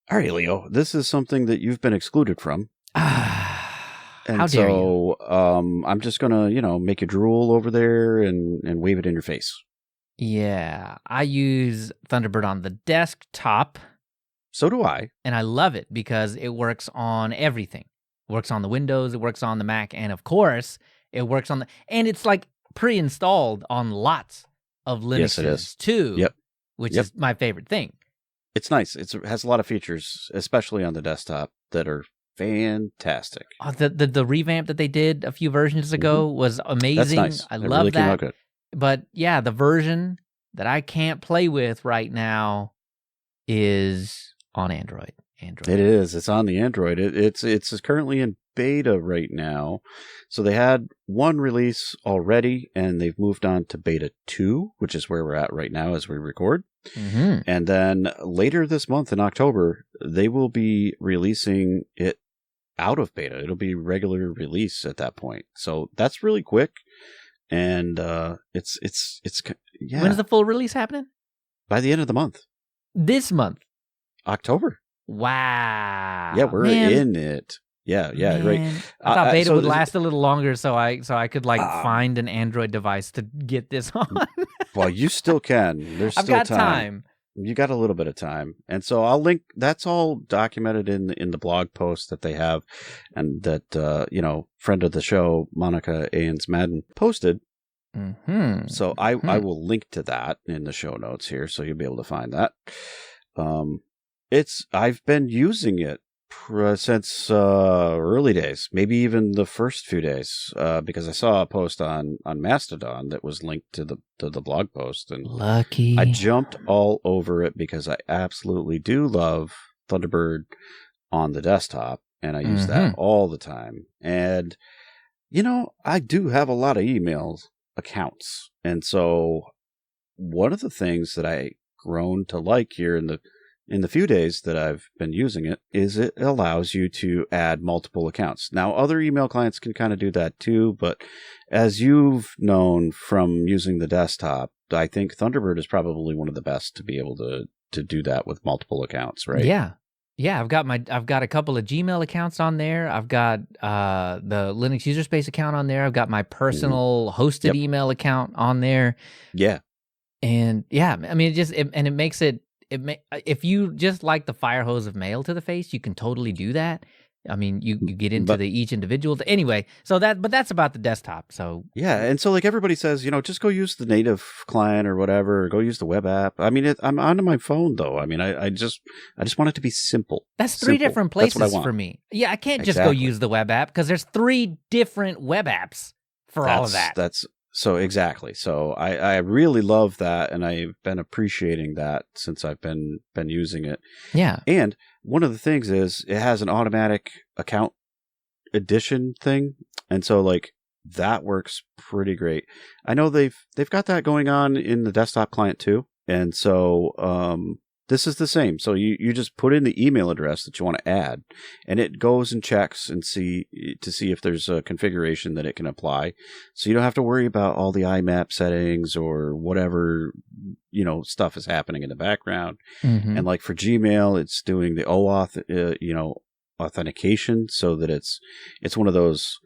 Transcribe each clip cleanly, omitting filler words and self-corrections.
All right, Leo, this is something that you've been excluded from. And How dare you? I'm just going to, make you drool over there and wave it in your face. Yeah, I use Thunderbird on the desktop. So do I. And I love it because it works on everything. It works on the Windows, it works on the Mac, and of course, it works on and it's like pre-installed on lots of Linuxes too. Yep. Which is my favorite thing. It's nice. It has a lot of features, especially on the desktop, that are fantastic. Oh, the revamp that they did a few versions ago was amazing. That's nice. I it love really that. Came out good. But yeah, the version that I can't play with right now is on Android. It is. It's on the Android. It's currently in beta right now. So they had one release already, and they've moved on to beta 2, which is where we're at right now as we record. Mm-hmm. And then later this month in October, they will be releasing it out of beta. It'll be regular release at that point. So that's really quick. And it's yeah. When is the full release happening? By the end of the month. This month. October. Wow. Yeah, we're in it. Yeah, right. I thought beta would last a little longer, so I could find an Android device to get this on. Well, you still can. There's still I've got time. You got a little bit of time, and so I'll link. That's all documented in the blog post that they have, and that friend of the show Monica Ains Madden posted. Mm-hmm. So I will link to that in the show notes here, so you'll be able to find that. I've been using it since early days, maybe even the first few days, because I saw a post on Mastodon that was linked to the blog post, and lucky. I jumped all over it because I absolutely do love Thunderbird on the desktop, and I use that all the time. And I do have a lot of email accounts, and so one of the things that I grown to like here in the few days that I've been using it is it allows you to add multiple accounts. Now, other email clients can kind of do that too, but as you've known from using the desktop, I think Thunderbird is probably one of the best to be able to do that with multiple accounts, right? Yeah. Yeah, I've got a couple of Gmail accounts on there. I've got the Linux user space account on there. I've got my personal hosted email account on there. Yeah. And yeah, I mean, it makes it if you just like the fire hose of mail to the face, you can totally do that. I mean, you get into each individual. Anyway, but that's about the desktop. So yeah, and so like everybody says, just go use the native client or whatever, or go use the web app. I mean, I'm onto my phone though. I mean, I just want it to be simple. That's three different places for me. Yeah, I can't just go use the web app because there's 3 different web apps for all of that. So exactly. So I really love that, and I've been appreciating that since I've been using it. Yeah. And one of the things is it has an automatic account addition thing, and so like that works pretty great. I know they've got that going on in the desktop client too, and so this is the same. So you just put in the email address that you want to add, and it goes and checks and see if there's a configuration that it can apply. So you don't have to worry about all the IMAP settings or whatever, stuff is happening in the background. Mm-hmm. And like for Gmail, it's doing the OAuth, authentication, so that it's one of those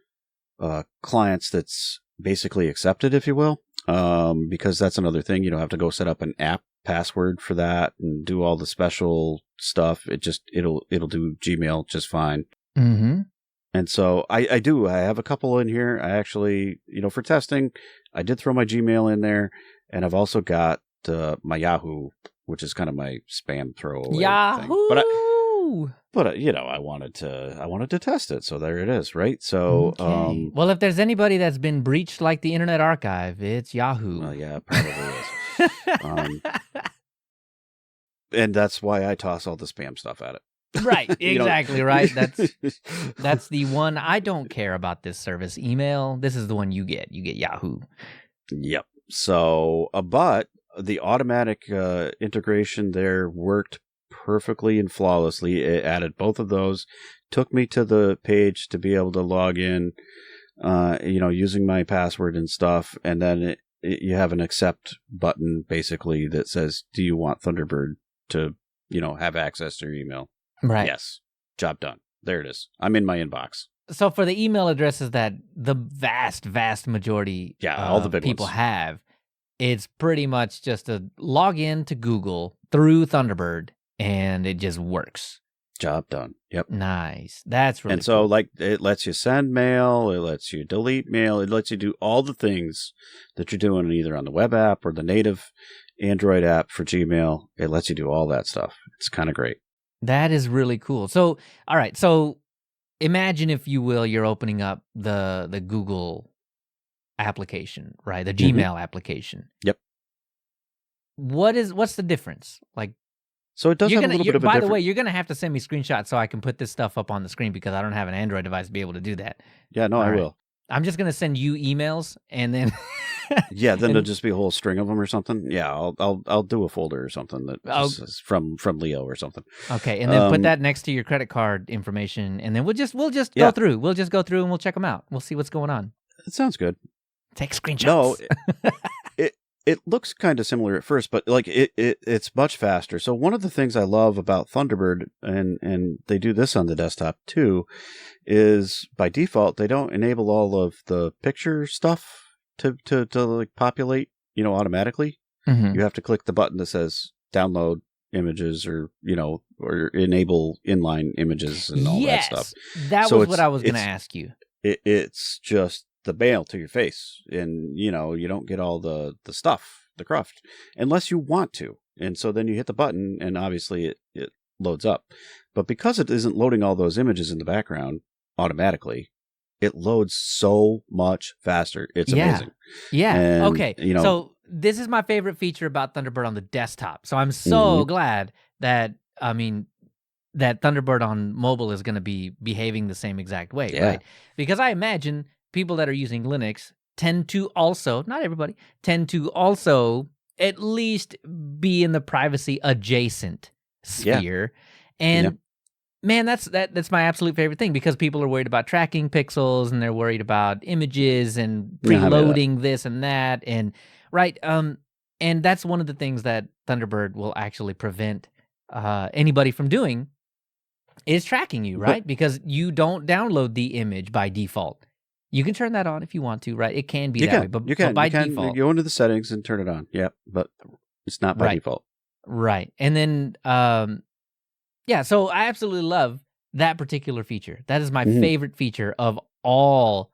clients that's basically accepted, if you will. Because that's another thing. You don't have to go set up an app password for that and do all the special stuff. It'll do Gmail just fine. Mm-hmm. And so I have a couple in here. I actually, for testing, I did throw my Gmail in there, and I've also got my Yahoo, which is kind of my spam throwaway Yahoo thing. But I wanted to test it, so there it is, right? So, okay. Well, if there's anybody that's been breached like the Internet Archive, it's Yahoo. Well, yeah, it probably is. And that's why I toss all the spam stuff at it. Right, exactly, right. That's the one. I don't care about this service email. This is the one you get. You get Yahoo. Yep. So, but the automatic integration there worked perfectly and flawlessly. It added both of those, took me to the page to be able to log in, using my password and stuff, and then you have an accept button basically that says, do you want Thunderbird to, have access to your email? Right. Yes. Job done. There it is. I'm in my inbox. So for the email addresses that the vast majority all the big people ones have, it's pretty much just a log in to Google through Thunderbird, and it just works. Job done. Yep. Nice. That's really And so, cool. like, it lets you send mail, it lets you delete mail, it lets you do all the things that you're doing either on the web app or the native Android app for Gmail. It lets you do all that stuff. It's kind of great. That is really cool. So, all right. So, imagine, if you will, you're opening up the Google application, right? The Gmail application. Yep. What's the difference? Like, so it does have a little bit of a by different... the way, you're going to have to send me screenshots so I can put this stuff up on the screen because I don't have an Android device to be able to do that. Yeah, no, I will. I'm just going to send you emails and then... yeah, then there'll just be a whole string of them or something. Yeah, I'll do a folder or something that is from Leo or something. Okay, and then put that next to your credit card information, and then we'll just go through. We'll just go through and we'll check them out. We'll see what's going on. It sounds good. Take screenshots. No, it looks kind of similar at first, but like it's much faster. So one of the things I love about Thunderbird, and they do this on the desktop too, is by default they don't enable all of the picture stuff to like populate, automatically. Mm-hmm. You have to click the button that says download images or enable inline images and all that stuff. That was what I was going to ask you. It's just the mail to your face, and you don't get all the stuff, the cruft, unless you want to. And so then you hit the button and obviously it loads up. But because it isn't loading all those images in the background automatically, it loads so much faster. It's amazing. Yeah. And, okay. So this is my favorite feature about Thunderbird on the desktop. So I'm so glad that, that Thunderbird on mobile is going to be behaving the same exact way, right? Because I imagine people that are using Linux tend to also, not everybody, tend to also at least be in the privacy adjacent sphere. And man, that's my absolute favorite thing, because people are worried about tracking pixels and they're worried about images and preloading this and that. And and that's one of the things that Thunderbird will actually prevent anybody from doing, is tracking you, right? Because you don't download the image by default. You can turn that on if you want to, right? It can be that way, but by default. You go into the settings and turn it on. Yeah, but it's not by default. Right. And then, so I absolutely love that particular feature. That is my favorite feature of all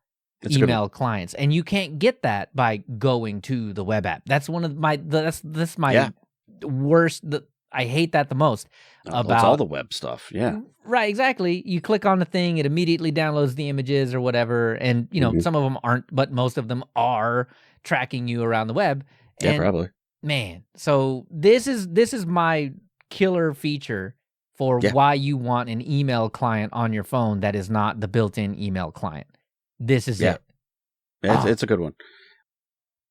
email clients. And you can't get that by going to the web app. That's one of my, that's my worst, I hate that the most. About it's all the web stuff. Yeah. Right, exactly. You click on the thing, it immediately downloads the images or whatever. And, some of them aren't, but most of them are tracking you around the web. Yeah, probably. Man, so this is my killer feature for why you want an email client on your phone that is not the built-in email client. This is it. It's a good one.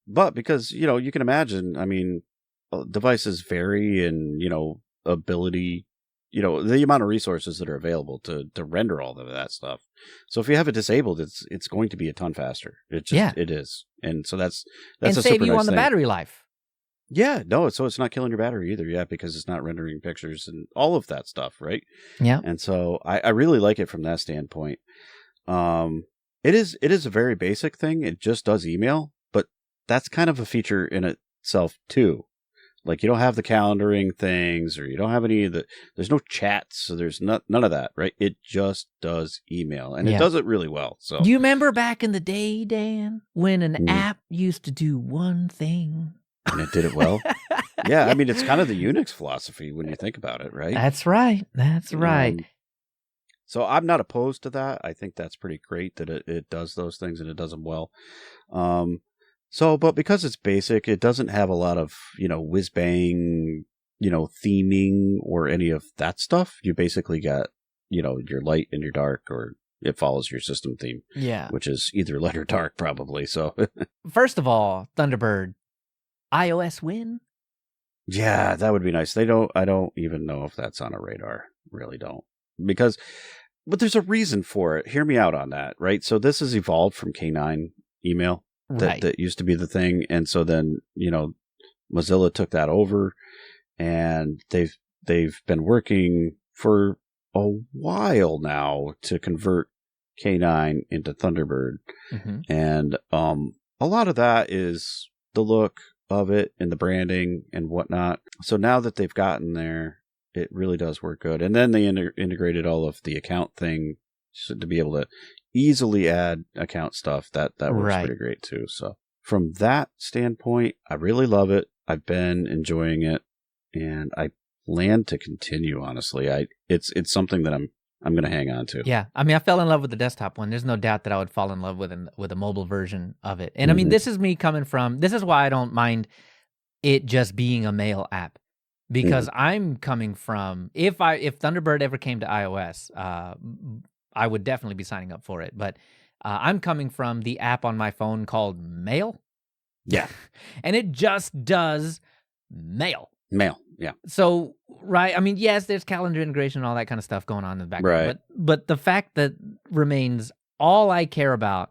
But because, you can imagine, devices vary and, ability, the amount of resources that are available to render all of that stuff. So if you have it disabled, it's going to be a ton faster. It is. And so that's and a save super you nice on the thing. battery life. Yeah, no, so it's not killing your battery either, because it's not rendering pictures and all of that stuff, right? Yeah. And so I really like it from that standpoint. It is a very basic thing. It just does email, but that's kind of a feature in itself too. Like, you don't have the calendaring things, or you don't have any of there's no chats, so there's none of that, right? It just does email, and it does it really well. So, do you remember back in the day, Dan, when an app used to do one thing? And it did it well? Yeah, it's kind of the Unix philosophy when you think about it, right? That's right. So I'm not opposed to that. I think that's pretty great that it does those things, and it does them well. But because it's basic, it doesn't have a lot of, whiz bang, theming or any of that stuff. You basically got, your light and your dark, or it follows your system theme. Yeah. Which is either light or dark, probably. So first of all, Thunderbird, iOS win? Yeah, that would be nice. I don't even know if that's on a radar. Really don't. But there's a reason for it. Hear me out on that, right? So this has evolved from K9 email. That used to be the thing, and so then Mozilla took that over, and they've been working for a while now to convert K9 into Thunderbird. And a lot of that is the look of it and the branding and whatnot. So now that they've gotten there, it really does work good. And then they integrated all of the account thing to be able to easily add account stuff. That works pretty great too. So from that standpoint, I really love it. I've been enjoying it, and I plan to continue. Honestly, it's something that I'm going to hang on to. Yeah, I mean, I fell in love with the desktop one. There's no doubt that I would fall in love with a mobile version of it. And I mean, this is me coming from. This is why I don't mind it just being a mail app, because I'm coming from. If Thunderbird ever came to iOS, I would definitely be signing up for it. But I'm coming from the app on my phone called Mail. Yeah, and it just does mail. Mail. Yeah. So, right. I mean, yes, there's calendar integration and all that kind of stuff going on in the background. Right. But the fact that remains all I care about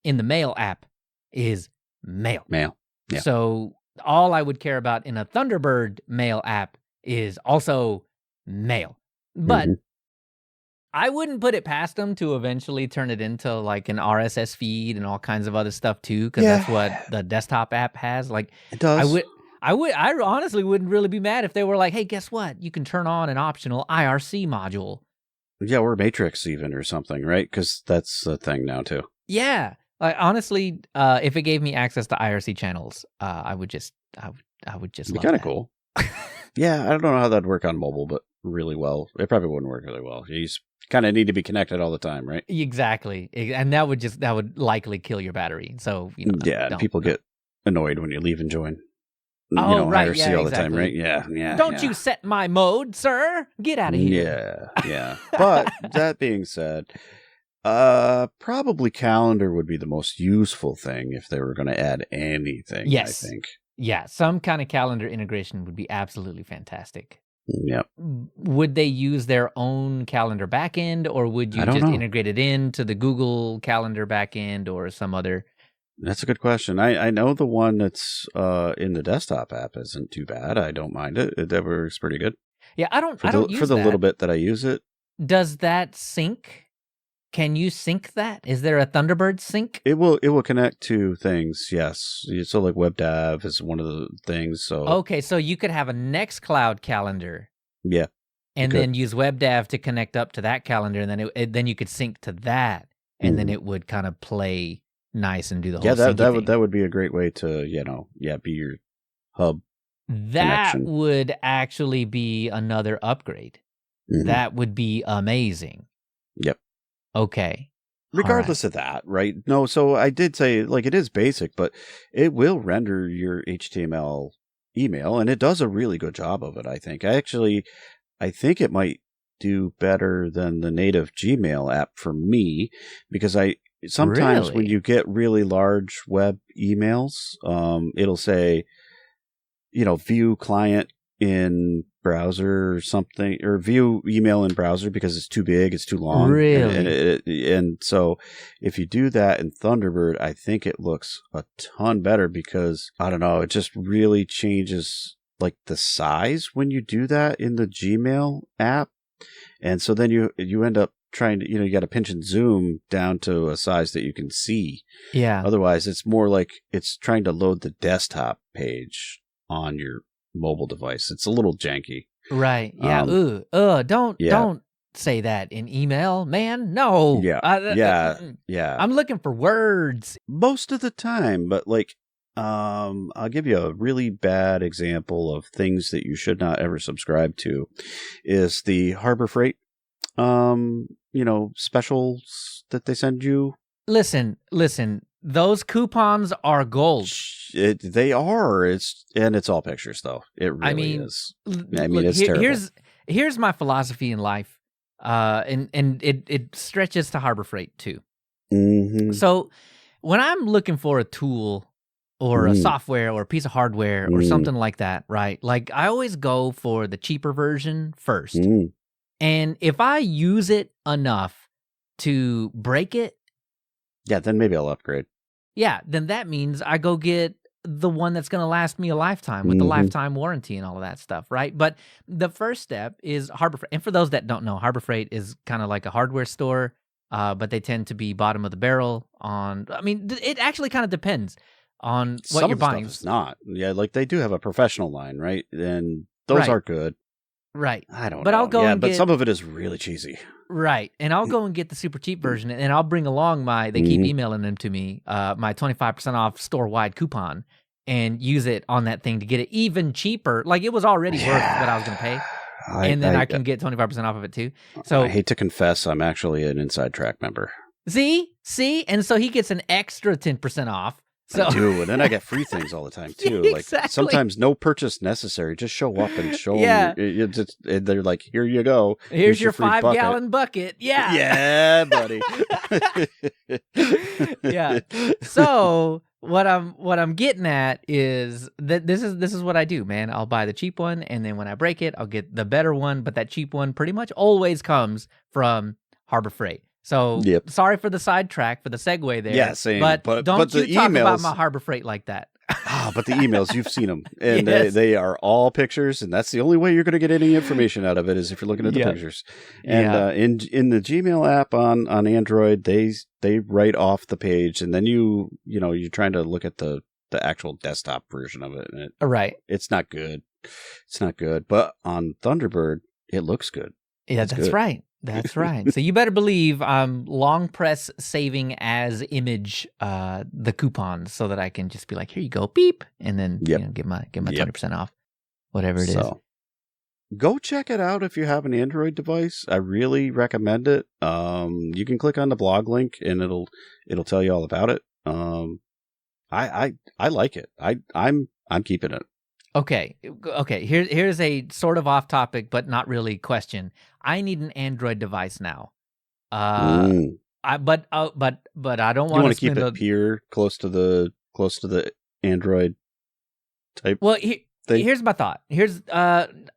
in the Mail app is mail. Mail. Yeah. So all I would care about in a Thunderbird Mail app is also mail. But I wouldn't put it past them to eventually turn it into like an RSS feed and all kinds of other stuff too, because that's what the desktop app has. Like, it does. I honestly wouldn't really be mad if they were like, hey, guess what? You can turn on an optional IRC module. Yeah, or Matrix even or something, right? Because that's a thing now too. Yeah. Like, honestly, if it gave me access to IRC channels, I would just It'd be love kind of that. cool. Yeah, I don't know how that'd work on mobile, but really well. It probably wouldn't work really well. You kind of need to be connected all the time, right? Exactly. And that would likely kill your battery. So, People get annoyed when you leave and join. Right. IRC all the time, right? Yeah. Don't you set my mode, sir? Get out of here. Yeah. But that being said, probably calendar would be the most useful thing if they were going to add anything. Yes. I think. Yeah, some kind of calendar integration would be absolutely fantastic. Yep. Would they use their own calendar backend, or would you just integrate it into the Google Calendar backend or some other? That's a good question. I know the one that's in the desktop app isn't too bad. I don't mind it. That works pretty good. Yeah, I don't use for the that. little bit that I use it. Does that sync? Can you sync that? Is there a Thunderbird sync? It will connect to things, yes. So like WebDAV is one of the things. So okay, so you could have a Nextcloud calendar. Yeah. And then use WebDAV to connect up to that calendar, and then then you could sync to that, and then it would kind of play nice and do the whole that would be a great way to, be your hub. That connection. Would actually be another upgrade. That would be amazing. Yep. Okay. Regardless of that, right? No, so I did say, like, it is basic, but it will render your HTML email, and it does a really good job of it, I think. I think it might do better than the native Gmail app for me, because sometimes when you get really large web emails, it'll say, view client in browser or something, or view email in browser because it's too big, it's too long. Really? And so if you do that in Thunderbird, I think it looks a ton better because, I don't know, it just really changes like the size when you do that in the Gmail app. And so then you end up trying to, you got to pinch and zoom down to a size that you can see. Yeah. Otherwise, it's more like it's trying to load the desktop page on your mobile device. It's a little janky. Right. Yeah. Don't say that in email, man. No. Yeah. I'm looking for words. Most of the time, but like, I'll give you a really bad example of things that you should not ever subscribe to is the Harbor Freight, specials that they send you. Listen. Those coupons are gold. They are. It's all pictures, though. It really is. It's terrible. Here's my philosophy in life, and it stretches to Harbor Freight too. Mm-hmm. So when I'm looking for a tool or a software or a piece of hardware or something like that, right? Like I always go for the cheaper version first, and if I use it enough to break it. Yeah, then maybe I'll upgrade. Yeah, then that means I go get the one that's going to last me a lifetime with the lifetime warranty and all of that stuff, right? But the first step is Harbor Freight. And for those that don't know, Harbor Freight is kind of like a hardware store, but they tend to be bottom of the barrel on, I mean, it actually kind of depends on what you're buying. Stuff is not. Yeah, like they do have a professional line, right? And those are good. Right. I don't know. But I'll go and but some of it is really cheesy. Right. And I'll go and get the super cheap version, and I'll bring along they keep emailing them to me, my 25% off store-wide coupon, and use it on that thing to get it even cheaper. Like, it was already worth what I was going to pay. And then I can get 25% off of it too. So I hate to confess, I'm actually an Inside Track member. See? And so he gets an extra 10% off. So. I do, and then I get free things all the time too. Exactly. Like sometimes no purchase necessary. Just show up and show them. And they're like, "Here you go. Here's your 5-gallon bucket." Yeah. Yeah, buddy. Yeah. So what I'm getting at is that this is what I do, man. I'll buy the cheap one, and then when I break it, I'll get the better one. But that cheap one pretty much always comes from Harbor Freight. So sorry for the sidetrack, for the segue there. Yeah, same. But don't you talk emails, about my Harbor Freight like that. But the emails, you've seen them. And they are all pictures, and that's the only way you're going to get any information out of it is if you're looking at the pictures. And in the Gmail app on Android, they write off the page, and then you're trying to look at the actual desktop version of it. And it's not good. It's not good. But on Thunderbird, it looks good. Yeah, that's good. Right. That's right. So you better believe I'm long press saving as image the coupons so that I can just be like, here you go, beep, and then get my 20% off, whatever it is. Go check it out if you have an Android device. I really recommend it. You can click on the blog link and it'll tell you all about it. I like it. I'm keeping it. Okay. Here's a sort of off topic, but not really question. I need an Android device now. But I don't want to keep it here close to the Android type. Well, here's my thought. Here's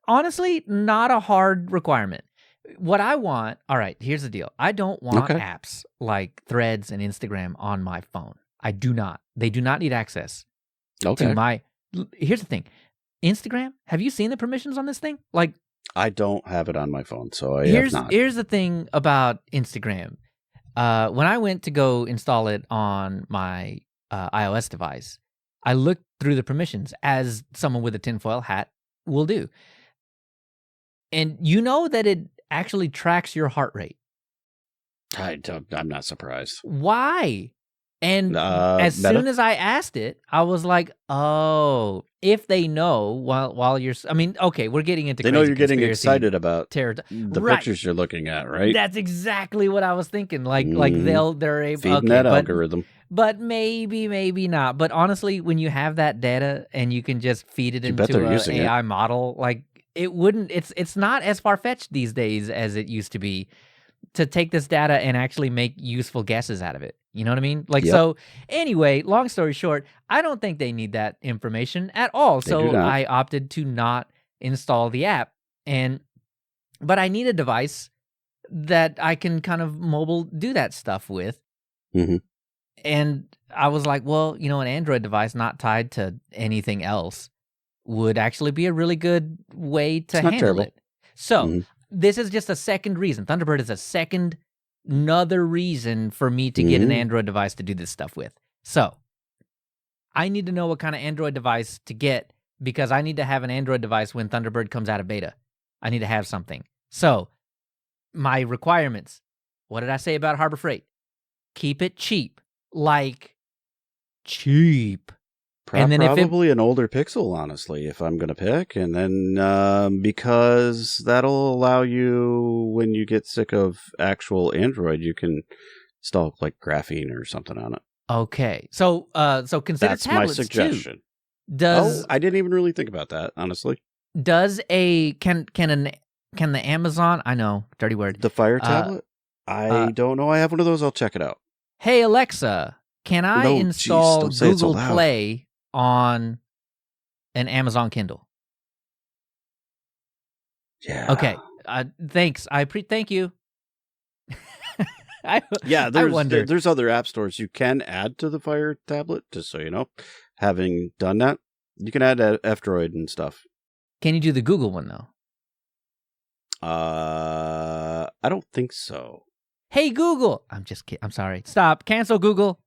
honestly not a hard requirement. What I want. All right. Here's the deal. I don't want apps like Threads and Instagram on my phone. I do not. They do not need access to my. Here's the thing. Instagram, have you seen the permissions on this thing? Like, I don't have it on my phone, so I have not. Here's the thing about Instagram. When I went to go install it on my iOS device, I looked through the permissions as someone with a tinfoil hat will do. And you know that it actually tracks your heart rate. I'm not surprised. Why? And as soon as I asked it, I was like, "Oh, if they know while you're, I mean, okay, we're getting into. They know you're getting excited about the pictures you're looking at, right? That's exactly what I was thinking. Like they're able feeding that algorithm, but maybe not. But honestly, when you have that data and you can just feed it into an AI model, like it wouldn't. It's not as far fetched these days as it used to be to take this data and actually make useful guesses out of it. You know what I mean? Like, so anyway, long story short, I don't think they need that information at all. So I opted to not install the app. But I need a device that I can kind of mobile do that stuff with. Mm-hmm. And I was like, well, an Android device not tied to anything else would actually be a really good way to handle it. So this is just a second reason. Thunderbird is another reason for me to get an Android device to do this stuff with. So I need to know what kind of Android device to get because I need to have an Android device when Thunderbird comes out of beta. I need to have something. So my requirements, what did I say about Harbor Freight? Keep it cheap. Like cheap. Probably an older Pixel, honestly, if I'm going to pick. And then because that'll allow you, when you get sick of actual Android, you can install like graphene or something on it. Okay. So consider that's tablets my suggestion. Too. I didn't even really think about that, honestly. Can the Amazon, I know, dirty word. The Fire tablet? I don't know. I have one of those. I'll check it out. Hey, Alexa, can I install Google Play on an Amazon Kindle? Yeah. Okay. Thanks. Thank you. There's other app stores you can add to the Fire tablet, just so you know. having done that, you can add F-Droid and stuff. Can you do the Google one though? I don't think so. Hey Google! I'm just kidding. I'm sorry. Stop. Cancel Google.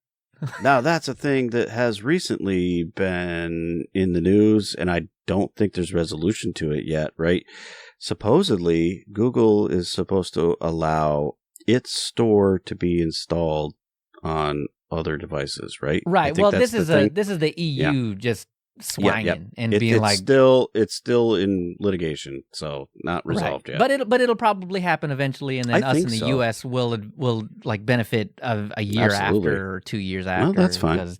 Now, that's a thing that has recently been in the news, and I don't think there's resolution to it yet, right? Supposedly, Google is supposed to allow its store to be installed on other devices, right? Right. Well, this is the EU just swanging and being like, it's still in litigation, so not resolved yet. But it'll probably happen eventually, and then us in the US will like benefit of a year after or 2 years after. Well, that's fine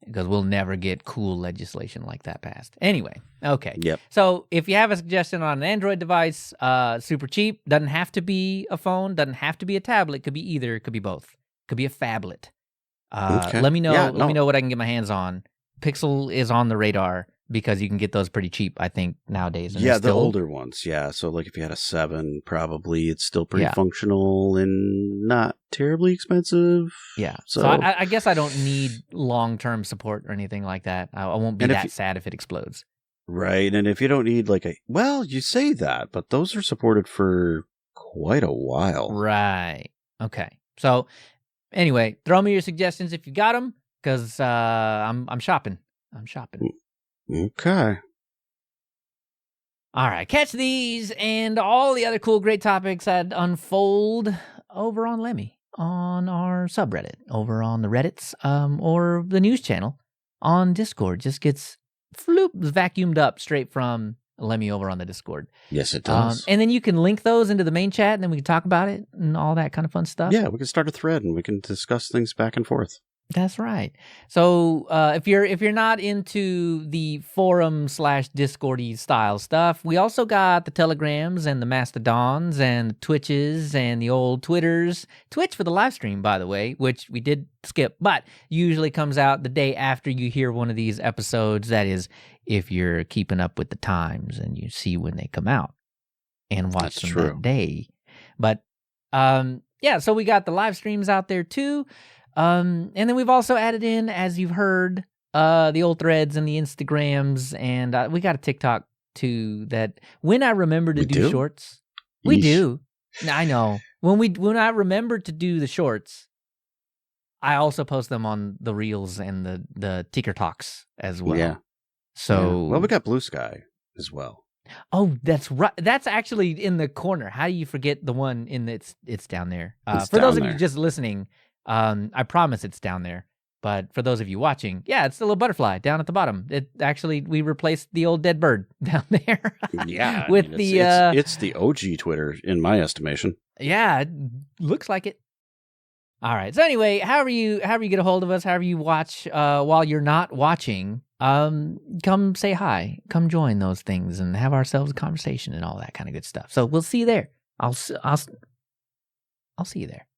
because we'll never get cool legislation like that passed. Anyway, okay. Yep. So if you have a suggestion on an Android device, super cheap, doesn't have to be a phone, doesn't have to be a tablet, could be either, could be both, could be a phablet. Okay. Let me know. Let me know what I can get my hands on. Pixel is on the radar because you can get those pretty cheap, I think, nowadays. And the older ones, yeah. So, like, if you had a 7, probably it's still pretty functional and not terribly expensive. Yeah. So I guess I don't need long-term support or anything like that. I won't be that sad if it explodes. Right. And if you don't need, well, you say that, but those are supported for quite a while. Right. Okay. So, anyway, throw me your suggestions if you got them. Because I'm shopping. I'm shopping. Okay. All right. Catch these and all the other cool, great topics that unfold over on Lemmy, on our subreddit, over on the Reddits, or the news channel on Discord. Just gets vacuumed up straight from Lemmy over on the Discord. Yes, it does. And then you can link those into the main chat, and then we can talk about it and all that kind of fun stuff. Yeah, we can start a thread, and we can discuss things back and forth. That's right. So if you're not into the forum/Discordy style stuff, we also got the Telegrams and the Mastodons and the Twitches and the old Twitters. Twitch for the live stream, by the way, which we did skip, but usually comes out the day after you hear one of these episodes. That is, if you're keeping up with the times and you see when they come out and watch them that day. But so we got the live streams out there too. And then we've also added in, as you've heard, the old threads and the Instagrams, and we got a TikTok too. That when I remember to do shorts, we do. I know when I remember to do the shorts, I also post them on the reels and the Ticker Talks as well. Yeah. So well, we got Blue Sky as well. Oh, that's right. That's actually in the corner. How do you forget the one in the? It's down there. For those of you just listening. I promise it's down there. But for those of you watching, it's the little butterfly down at the bottom. It actually, we replaced the old dead bird down there. Yeah, it's the OG Twitter in my estimation. Yeah, it looks like it. All right. So anyway, however you get a hold of us, however you watch while you're not watching, come say hi, come join those things, and have ourselves a conversation and all that kind of good stuff. So we'll see you there. I'll see you there.